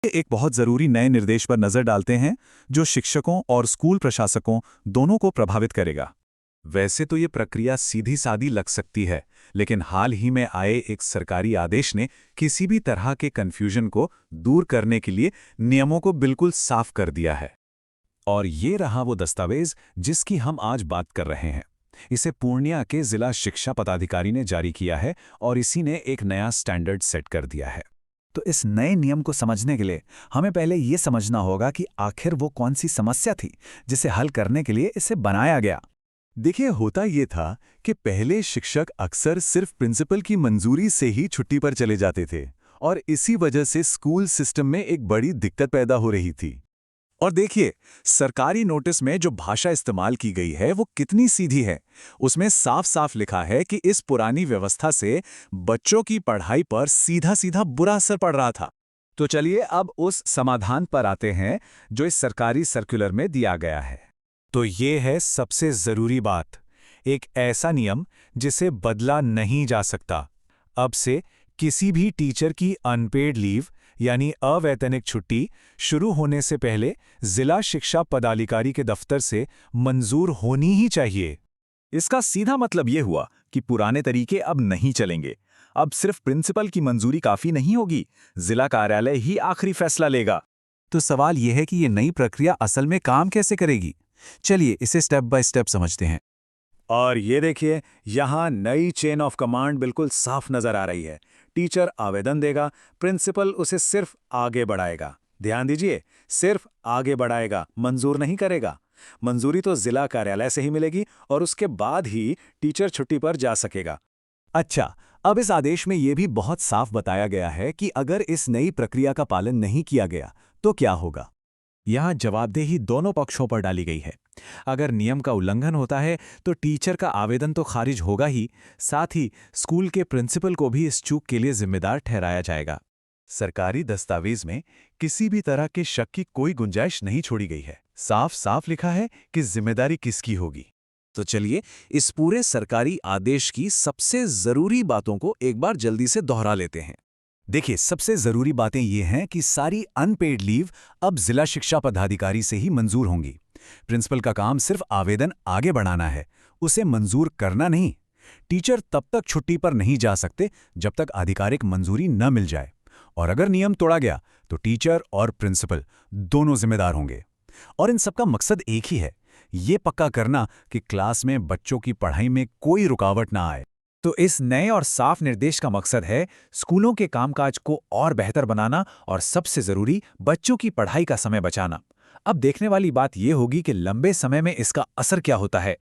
एक बहुत जरूरी नए निर्देश पर नजर डालते हैं जो शिक्षकों और स्कूल प्रशासकों दोनों को प्रभावित करेगा। वैसे तो ये प्रक्रिया सीधी सादी लग सकती है, लेकिन हाल ही में आए एक सरकारी आदेश ने किसी भी तरह के कन्फ्यूजन को दूर करने के लिए नियमों को बिल्कुल साफ कर दिया है। और ये रहा वो दस्तावेज जिसकी हम आज बात कर रहे हैं। इसे पूर्णिया के जिला शिक्षा पदाधिकारी ने जारी किया है और इसी ने एक नया स्टैंडर्ड सेट कर दिया है। तो इस नए नियम को समझने के लिए हमें पहले ये समझना होगा कि आखिर वो कौन सी समस्या थी जिसे हल करने के लिए इसे बनाया गया। देखिए, होता ये था कि पहले शिक्षक अक्सर सिर्फ प्रिंसिपल की मंजूरी से ही छुट्टी पर चले जाते थे और इसी वजह से स्कूल सिस्टम में एक बड़ी दिक्कत पैदा हो रही थी। और देखिए, सरकारी नोटिस में जो भाषा इस्तेमाल की गई है वो कितनी सीधी है। उसमें साफ साफ लिखा है कि इस पुरानी व्यवस्था से बच्चों की पढ़ाई पर सीधा सीधा बुरा असर पड़ रहा था। तो चलिए अब उस समाधान पर आते हैं जो इस सरकारी सर्कुलर में दिया गया है। तो ये है सबसे जरूरी बात, एक ऐसा नियम जिसे बदला नहीं जा सकता। अब से किसी भी टीचर की अनपेड लीव यानी अवैतनिक छुट्टी शुरू होने से पहले जिला शिक्षा पदाधिकारी के दफ्तर से मंजूर होनी ही चाहिए। इसका सीधा मतलब ये हुआ कि पुराने तरीके अब नहीं चलेंगे। अब सिर्फ प्रिंसिपल की मंजूरी काफी नहीं होगी, जिला कार्यालय ही आखिरी फैसला लेगा। तो सवाल यह है कि ये नई प्रक्रिया असल में काम कैसे करेगी। चलिए इसे स्टेप बाय स्टेप समझते हैं। और ये देखिए, यहाँ नई चेन ऑफ कमांड बिल्कुल साफ नजर आ रही है। टीचर आवेदन देगा, प्रिंसिपल उसे सिर्फ आगे बढ़ाएगा। ध्यान दीजिए, सिर्फ आगे बढ़ाएगा, मंजूर नहीं करेगा। मंजूरी तो जिला कार्यालय से ही मिलेगी और उसके बाद ही टीचर छुट्टी पर जा सकेगा। अच्छा, अब इस आदेश में यह भी बहुत साफ बताया गया है कि अगर इस नई प्रक्रिया का पालन नहीं किया गया तो क्या होगा। यहाँ जवाबदेही दोनों पक्षों पर डाली गई है। अगर नियम का उल्लंघन होता है तो टीचर का आवेदन तो खारिज होगा ही, साथ ही स्कूल के प्रिंसिपल को भी इस चूक के लिए जिम्मेदार ठहराया जाएगा। सरकारी दस्तावेज में किसी भी तरह के शक की कोई गुंजाइश नहीं छोड़ी गई है। साफ साफ लिखा है कि जिम्मेदारी किसकी होगी। तो चलिए इस पूरे सरकारी आदेश की सबसे जरूरी बातों को एक बार जल्दी से दोहरा लेते हैं। देखिए, सबसे जरूरी बातें ये हैं कि सारी अनपेड लीव अब जिला शिक्षा पदाधिकारी से ही मंजूर होंगी। प्रिंसिपल का काम सिर्फ आवेदन आगे बढ़ाना है, उसे मंजूर करना नहीं। टीचर तब तक छुट्टी पर नहीं जा सकते जब तक आधिकारिक मंजूरी न मिल जाए। और अगर नियम तोड़ा गया तो टीचर और प्रिंसिपल दोनों जिम्मेदार होंगे। और इन सबका मकसद एक ही है, ये पक्का करना कि क्लास में बच्चों की पढ़ाई में कोई रुकावट ना आए। तो इस नए और साफ निर्देश का मकसद है स्कूलों के कामकाज को और बेहतर बनाना और सबसे जरूरी बच्चों की पढ़ाई का समय बचाना। अब देखने वाली बात यह होगी कि लंबे समय में इसका असर क्या होता है।